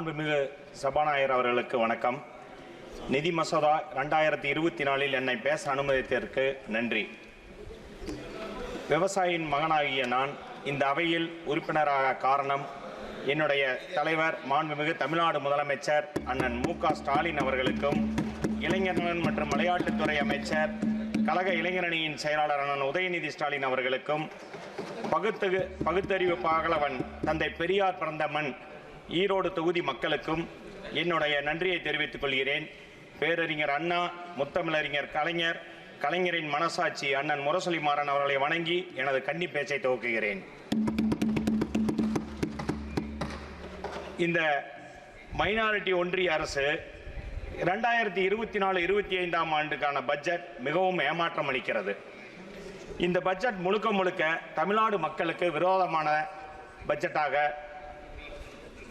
மாண்புமிகு சபாநாயகர் அவர்களுக்கு வணக்கம். நிதி மசோதா 2024 என்னை பேச அனுமதித்ததற்கு நன்றி. விவசாயியின் மகனாகிய நான் இந்த அவையில் உறுப்பினராக காரணம் என்னுடைய தலைவர் மாண்புமிகு தமிழ்நாடு முதலமைச்சர் அண்ணன் மு.க. ஸ்டாலின் அவர்களுக்கும், இளைஞர் மற்றும் விளையாட்டுத்துறை அமைச்சர் கழக இளைஞரணியின் செயலாளர் அண்ணன் உதயநிதி ஸ்டாலின் அவர்களுக்கும், பகுத்தறிவு பாகலவன் தந்தை பெரியார் பிறந்த மண் ஈரோடு தொகுதி மக்களுக்கும் என்னுடைய நன்றியை தெரிவித்துக் கொள்கிறேன். பேரறிஞர் அண்ணா, முத்தமிழறிஞர் கலைஞர், கலைஞரின் மனசாட்சி அண்ணன் முரசொலி மாறன் அவர்களை வணங்கி எனது கன்னி பேச்சை துவக்குகிறேன். இந்த மைனாரிட்டி ஒன்றிய அரசு 2024-25 ஆண்டுக்கான பட்ஜெட் மிகவும் ஏமாற்றம் அளிக்கிறது. இந்த பட்ஜெட் முழுக்க தமிழ்நாடு மக்களுக்கு விரோதமான பட்ஜெட்டாக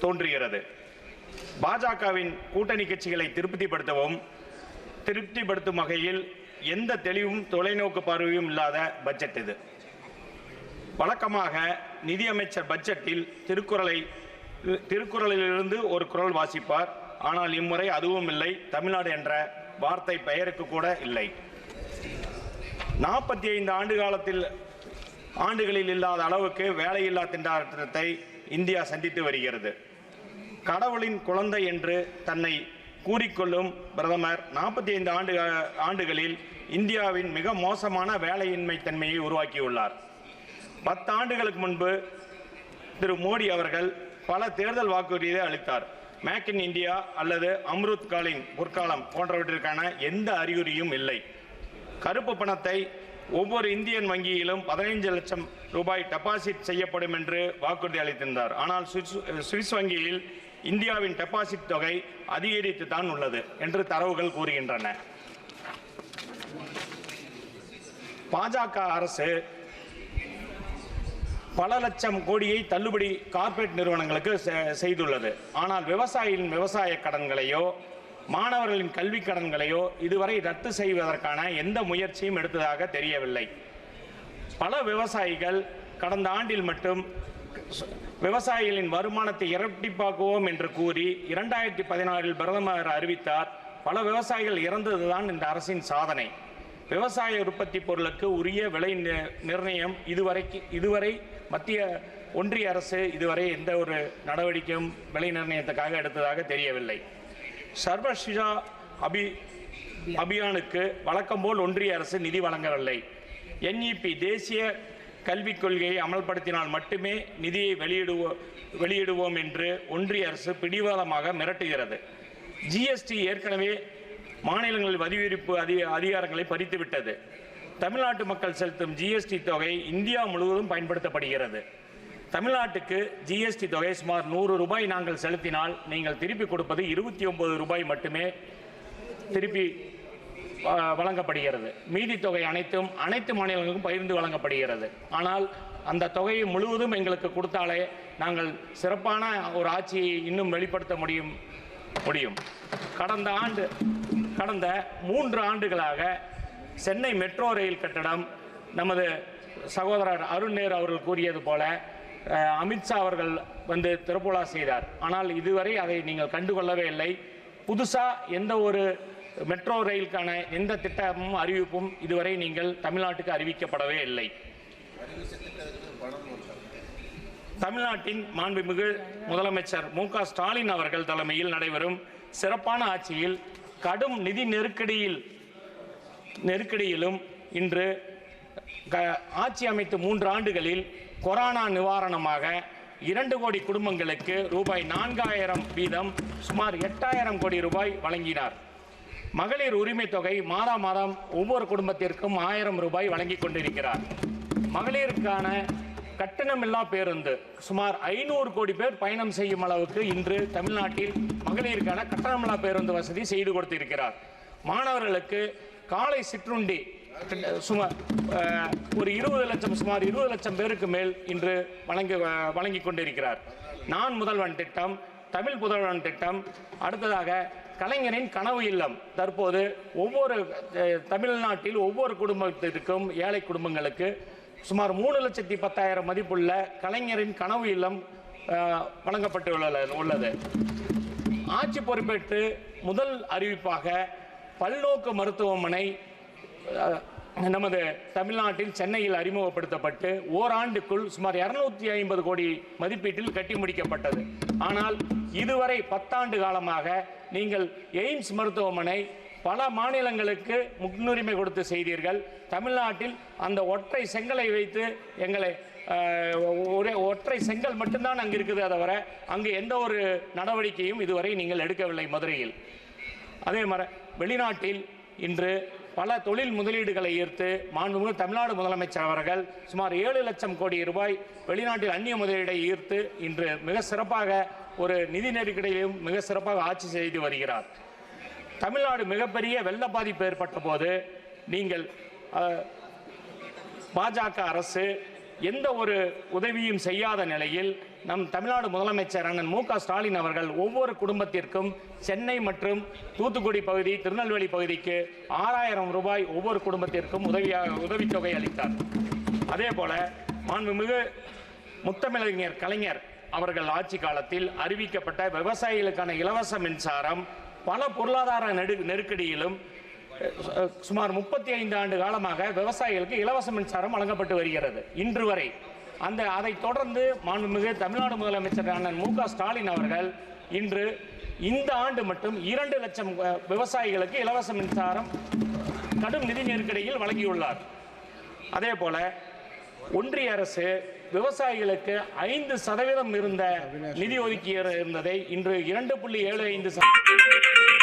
தோன்றுகிறது. பாஜகவின் கூட்டணி கட்சிகளை திருப்திப்படுத்தும் வகையில் எந்த தெளிவும் தொலைநோக்கு பார்வையும் இல்லாத பட்ஜெட் இது. வழக்கமாக நிதியமைச்சர் பட்ஜெட்டில் திருக்குறளிலிருந்து ஒரு குறள் வாசிப்பார். ஆனால் இம்முறை அதுவும் இல்லை. தமிழ்நாடு என்ற வார்த்தை பெயருக்கு கூட இல்லை. 45 ஆண்டுகளில் இல்லாத அளவுக்கு வேலையில்லா திண்டாட்டத்தை இந்தியா சந்தித்து வருகிறது. கடவுளின் குழந்தை என்று தன்னை கூறிக்கொள்ளும் பிரதமர் 45 ஆண்டுகளில் இந்தியாவின் மிக மோசமான வேலையின்மை தன்மையை உருவாக்கியுள்ளார். 10 ஆண்டுகளுக்கு முன்பு திரு மோடி அவர்கள் பல தேர்தல் வாக்குறுதியை அளித்தார். மேக் இன் இந்தியா அல்லது அம்ருத் காலின் பொற்காலம் போன்றவற்றிற்கான எந்த அறிகுறியும் இல்லை. கருப்பு பணத்தை ஒவ்வொரு இந்தியன் வங்கியிலும் 15 லட்சம் ரூபாய் டெபாசிட் செய்யப்படும் என்று வாக்குறுதி அளித்திருந்தார். ஆனால் சுவிஸ் வங்கியில் இந்தியாவின் டெபாசிட் தொகை அதிகரித்து தான் உள்ளது என்று தரவுகள் கூறுகின்றன. பாஜக அரசு பல லட்சம் கோடியை தள்ளுபடி கார்ப்பரேட் நிறுவனங்களுக்கு செய்துள்ளது. ஆனால் விவசாய கடன்களையோ மாணவர்களின் கல்வி கடன்களையோ இதுவரை ரத்து செய்வதற்கான எந்த முயற்சியும் எடுத்ததாக தெரியவில்லை. பல விவசாயிகள் கடந்த ஆண்டில் மட்டும் விவசாயிகளின் வருமானத்தை இரட்டிப்பாக்குவோம் என்று கூறி 2016 பிரதமர் அறிவித்தார். பல விவசாயிகள் இறந்ததுதான் இந்த அரசின் சாதனை. விவசாய உற்பத்தி பொருளுக்கு உரிய விலை நிர்ணயம் இதுவரை மத்திய ஒன்றிய அரசு இதுவரை எந்த ஒரு நடவடிக்கையும் விலை நிர்ணயத்துக்காக எடுத்ததாக தெரியவில்லை. சர்வசிக்ஷா அபியானுக்கு வழக்கம் போல் ஒன்றிய அரசு நிதி வழங்கவில்லை. NEP தேசிய கல்விக் கொள்கையை அமல்படுத்தினால் மட்டுமே நிதியை வெளியிடுவோம் என்று ஒன்றிய அரசு பிடிவாதமாக மிரட்டுகிறது. GST ஏற்கனவே மாநிலங்களில் வரிவிதிப்பு அதிகாரங்களை பறித்துவிட்டது. தமிழ்நாட்டு மக்கள் செலுத்தும் GST தொகை இந்தியா முழுவதும் பயன்படுத்தப்படுகிறது. தமிழ்நாட்டுக்கு GST தொகை சுமார் 100 ரூபாய் நாங்கள் செலுத்தினால் நீங்கள் திருப்பி கொடுப்பது 29 ரூபாய் மட்டுமே திருப்பி வழங்கப்படுகிறது. மீதி தொகை அனைத்து மாநிலங்களுக்கும் பகிர்ந்து வழங்கப்படுகிறது. ஆனால் அந்த தொகையை முழுவதும் எங்களுக்கு கொடுத்தாலே நாங்கள் சிறப்பான ஒரு ஆட்சியை இன்னும் வெளிப்படுத்த முடியும். கடந்த 3 ஆண்டுகளாக சென்னை மெட்ரோ ரயில் கட்டடம் நமது சகோதரர் அருண் நேரு அவர்கள் கூறியது போல அமித்ஷா அவர்கள் வந்து திறப்புலா செய்தார். ஆனால் இதுவரை அதை நீங்கள் கண்டுகொள்ளவே இல்லை. புதுசாக எந்த ஒரு மெட்ரோ ரயிலுக்கான எந்த திட்டமும் அறிவிப்பும் இதுவரை நீங்கள் தமிழ்நாட்டுக்கு அறிவிக்கப்படவே இல்லை. தமிழ்நாட்டின் மாண்புமிகு முதலமைச்சர் மு.க. ஸ்டாலின் அவர்கள் தலைமையில் நடைபெறும் சிறப்பான ஆட்சியில் கடும் நிதி நெருக்கடியிலும் இன்று ஆட்சி அமைத்த 3 ஆண்டுகளில் கொரோனா நிவாரணமாக 2 கோடி குடும்பங்களுக்கு ரூபாய் 4000 வீதம் சுமார் 8000 கோடி ரூபாய் வழங்கினார். மகளிர் உரிமை தொகை மாதம் ஒவ்வொரு குடும்பத்திற்கும் 1000 ரூபாய் வழங்கி கொண்டிருக்கிறார். மகளிருக்கான கட்டணமில்லா பேருந்து சுமார் 500 கோடி பேர் பயணம் செய்யும் அளவுக்கு இன்று தமிழ்நாட்டில் மகளிருக்கான கட்டணமில்லா பேருந்து வசதி செய்து கொடுத்திருக்கிறார். மாணவர்களுக்கு காலை சிற்றுண்டி சுமார் 20 லட்சம் பேருக்கு மேல் இன்று வழங்கி கொண்டிருக்கிறார். நான் முதல்வன் திட்டம், தமிழ் புதல்வன் திட்டம், அடுத்ததாக கலைஞரின் கனவு இல்லம். தற்போது தமிழ்நாட்டில் ஒவ்வொரு குடும்பத்திற்கும் ஏழை குடும்பங்களுக்கு சுமார் 3,10,000 மதிப்புள்ள கலைஞரின் கனவு இல்லம் வழங்கப்பட்டு உள்ளது. ஆட்சி பொறுப்பேற்று முதல் அறிவிப்பாக பல்நோக்கு மருத்துவமனை நமது தமிழ்நாட்டில் சென்னையில் அறிமுகப்படுத்தப்பட்டு ஓராண்டுக்குள் சுமார் 250 கோடி மதிப்பீட்டில் கட்டி முடிக்கப்பட்டது. ஆனால் இதுவரை 10 ஆண்டு காலமாக நீங்கள் எய்ம்ஸ் மருத்துவமனை பல மாநிலங்களுக்கு முன்னுரிமை கொடுத்து செய்தீர்கள். தமிழ்நாட்டில் அந்த ஒற்றை செங்கலை வைத்து எங்களை ஒற்றை செங்கல் மட்டும்தான் அங்கு இருக்குது, தவிர அங்கு எந்த ஒரு நடவடிக்கையும் இதுவரை நீங்கள் எடுக்கவில்லை மதுரையில். அதே மாதிரி வெளிநாட்டில் இன்று பல தொழில் முதலீடுகளை ஈர்த்து மாண்புமிகு தமிழ்நாடு முதலமைச்சர் அவர்கள் சுமார் 7 லட்சம் கோடி ரூபாய் வெளிநாட்டில் அந்நிய முதலீடை ஈர்த்து இன்று மிக சிறப்பாக ஒரு நிதி நெருக்கடியிலும் மிக சிறப்பாக ஆட்சி செய்து வருகிறார். தமிழ்நாடு மிகப்பெரிய வெள்ள பாதிப்பு ஏற்பட்ட போது நீங்கள் பாஜக அரசு எந்த ஒரு உதவியும் செய்யாத நிலையில் நம் தமிழ்நாடு முதலமைச்சர் அண்ணன் மு க ஸ்டாலின் அவர்கள் ஒவ்வொரு குடும்பத்திற்கும் சென்னை மற்றும் தூத்துக்குடி பகுதி, திருநெல்வேலி பகுதிக்கு 6000 ரூபாய் ஒவ்வொரு குடும்பத்திற்கும் உதவித்தொகை அளித்தார். அதே போல மாண்புமிகு முத்தமிழறிஞர் கலைஞர் அவர்கள் ஆட்சி காலத்தில் அறிவிக்கப்பட்ட விவசாயிகளுக்கான இலவச மின்சாரம் பல பொருளாதார நெருக்கடியிலும் சுமார் 35 ஆண்டு காலமாக விவசாயிகளுக்கு இலவச மின்சாரம் வழங்கப்பட்டு வருகிறது இன்று வரை. அதை தொடர்ந்து மாண்புமிகு தமிழ்நாடு முதலமைச்சர் அண்ணன் மு க ஸ்டாலின் அவர்கள் இன்று இந்த ஆண்டு மட்டும் 2 லட்சம் விவசாயிகளுக்கு இலவச மின்சாரம் கடும் நிதி நெருக்கடியில் வழங்கியுள்ளார். அதே போல ஒன்றிய அரசு விவசாயிகளுக்கு 5% இருந்த நிதி ஒதுக்கி இருந்ததை இன்று 2.75%